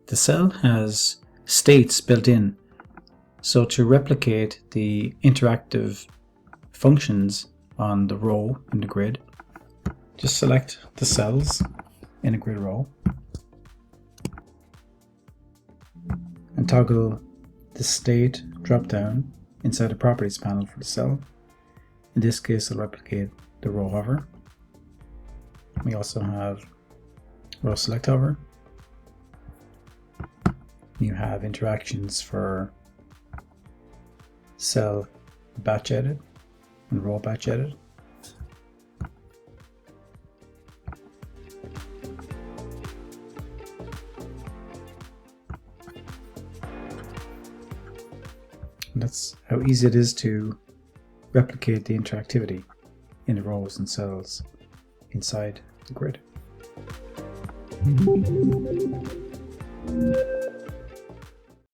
The cell has states built in, so to replicate the interactive functions on the row in the grid, just select the cells in a grid row and toggle the state drop down inside the properties panel for the cell. In this case, I'll replicate the row hover. We also have row select hover. You have interactions for cell batch edit and row batch edit. And that's how easy it is to replicate the interactivity in the rows and cells inside the grid.